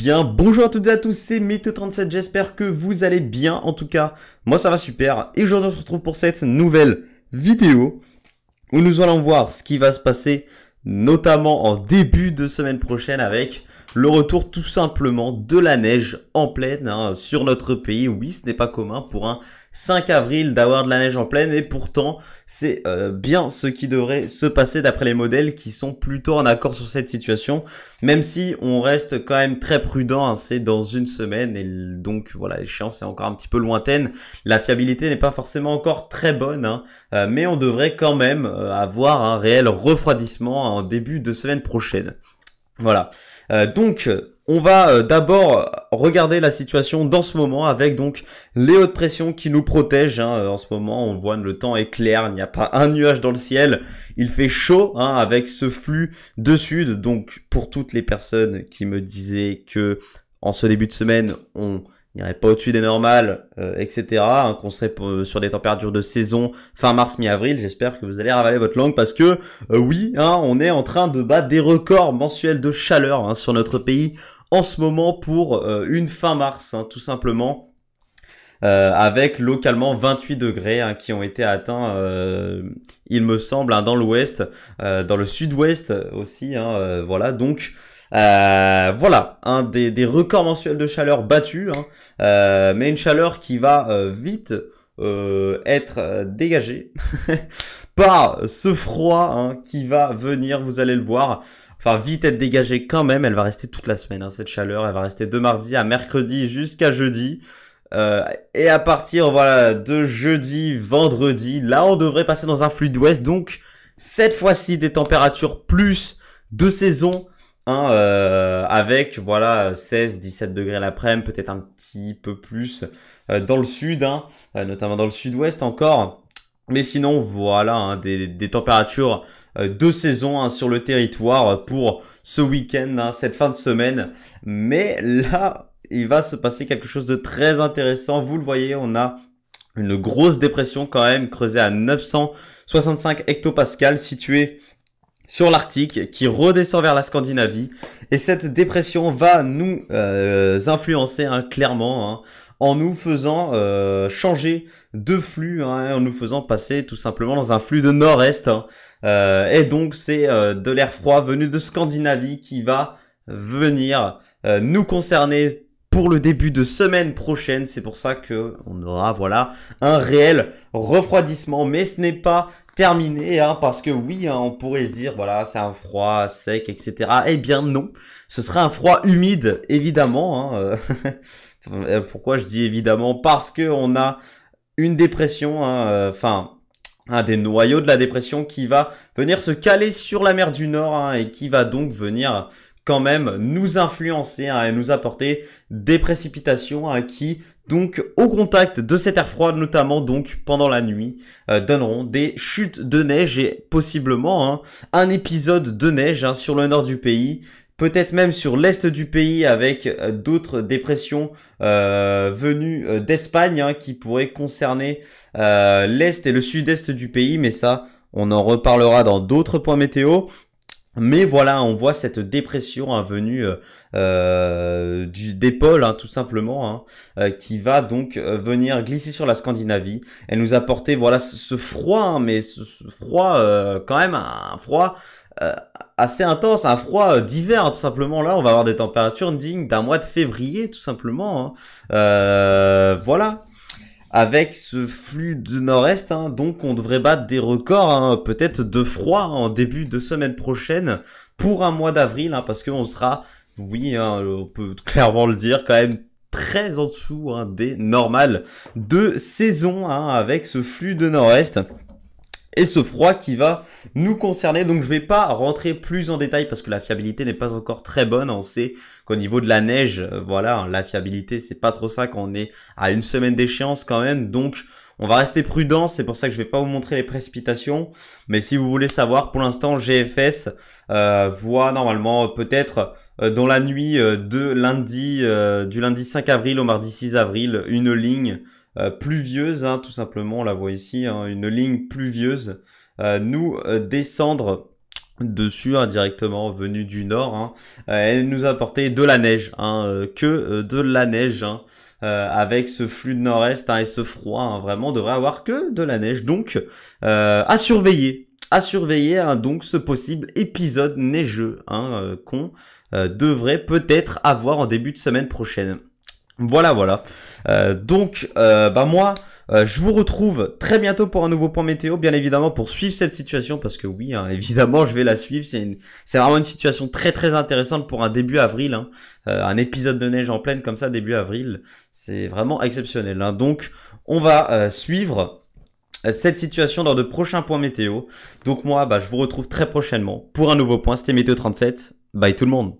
bien, bonjour à toutes et à tous, c'est Mytho37, j'espère que vous allez bien. En tout cas, moi ça va super. Et aujourd'hui on se retrouve pour cette nouvelle vidéo où nous allons voir ce qui va se passer, notamment en début de semaine prochaine avec le retour tout simplement de la neige en pleine sur notre pays. Oui, ce n'est pas commun pour un 5 avril d'avoir de la neige en pleine et pourtant c'est bien ce qui devrait se passer d'après les modèles qui sont plutôt en accord sur cette situation. Même si on reste quand même très prudent, c'est dans une semaine et donc voilà, l'échéance est encore un petit peu lointaine. La fiabilité n'est pas forcément encore très bonne, mais on devrait quand même avoir un réel refroidissement en début de semaine prochaine. Voilà, donc on va d'abord regarder la situation dans ce moment avec donc les hautes pressions qui nous protègent. En ce moment, on voit le temps est clair, il n'y a pas un nuage dans le ciel, il fait chaud avec ce flux de sud. Donc pour toutes les personnes qui me disaient que en ce début de semaine, on n'irait pas au-dessus des normales, etc., qu'on serait sur des températures de saison fin mars, mi-avril, j'espère que vous allez ravaler votre langue parce que oui, on est en train de battre des records mensuels de chaleur sur notre pays en ce moment pour une fin mars, tout simplement, avec localement 28 degrés qui ont été atteints, il me semble, dans l'ouest, dans le sud-ouest aussi, voilà, donc... voilà, des records mensuels de chaleur battus, mais une chaleur qui va vite être dégagée par ce froid qui va venir, vous allez le voir, enfin vite être dégagée quand même. Elle va rester toute la semaine, cette chaleur, elle va rester de mardi à mercredi jusqu'à jeudi. Et à partir voilà de jeudi, vendredi, là on devrait passer dans un flux d'ouest, donc cette fois-ci des températures plus de saison. Avec voilà 16-17 degrés l'après-midi, peut-être un petit peu plus dans le sud, notamment dans le sud-ouest encore. Mais sinon voilà des températures de saison sur le territoire pour ce week-end, cette fin de semaine. Mais là, il va se passer quelque chose de très intéressant. Vous le voyez, on a une grosse dépression quand même creusée à 965 hectopascales située sur l'Arctique qui redescend vers la Scandinavie, et cette dépression va nous influencer clairement en nous faisant changer de flux, en nous faisant passer tout simplement dans un flux de nord-est, et donc c'est de l'air froid venu de Scandinavie qui va venir nous concerner pour le début de semaine prochaine. C'est pour ça que on aura voilà un réel refroidissement, mais ce n'est pas terminé, parce que oui, on pourrait dire voilà c'est un froid sec, etc. Eh bien non, ce sera un froid humide évidemment. Pourquoi je dis évidemment? Parce que on a une dépression, un des noyaux de la dépression qui va venir se caler sur la mer du Nord, et qui va donc venir quand même nous influencer et nous apporter des précipitations qui donc au contact de cet air froid, notamment donc pendant la nuit, donneront des chutes de neige et possiblement un épisode de neige sur le nord du pays, peut-être même sur l'est du pays avec d'autres dépressions venues d'Espagne qui pourraient concerner l'est et le sud-est du pays, mais ça on en reparlera dans d'autres points météo. Mais voilà, on voit cette dépression venue des pôles, tout simplement, qui va donc venir glisser sur la Scandinavie et nous apporter voilà ce froid, mais ce froid quand même un froid assez intense, un froid d'hiver, tout simplement. Là, on va avoir des températures dignes d'un mois de février, tout simplement. Voilà. Avec ce flux de nord-est, donc on devrait battre des records, peut-être de froid en début de semaine prochaine pour un mois d'avril, parce qu'on sera, oui, on peut clairement le dire, quand même très en dessous des normales de saison, avec ce flux de nord-est. Et ce froid qui va nous concerner. Donc je vais pas rentrer plus en détail parce que la fiabilité n'est pas encore très bonne. On sait qu'au niveau de la neige, voilà, la fiabilité c'est pas trop ça quand on est à une semaine d'échéance quand même. Donc on va rester prudent. C'est pour ça que je vais pas vous montrer les précipitations. Mais si vous voulez savoir, pour l'instant GFS voit normalement peut-être dans la nuit de lundi, du lundi 5 avril au mardi 6 avril, une ligne pluvieuse, tout simplement, on la voit ici, une ligne pluvieuse, nous descendre dessus directement venue du nord. Elle nous a apporté de la neige, que de la neige. Avec ce flux de nord-est et ce froid, vraiment on devrait avoir que de la neige. Donc à surveiller. Donc ce possible épisode neigeux qu'on devrait peut-être avoir en début de semaine prochaine. Voilà. Moi, je vous retrouve très bientôt pour un nouveau point météo, bien évidemment, pour suivre cette situation, parce que oui, évidemment, je vais la suivre. C'est vraiment une situation très très intéressante pour un début avril. Un épisode de neige en pleine comme ça, début avril, c'est vraiment exceptionnel. Donc, on va suivre cette situation dans de prochains points météo. Donc moi, je vous retrouve très prochainement pour un nouveau point. C'était Météo 37. Bye tout le monde.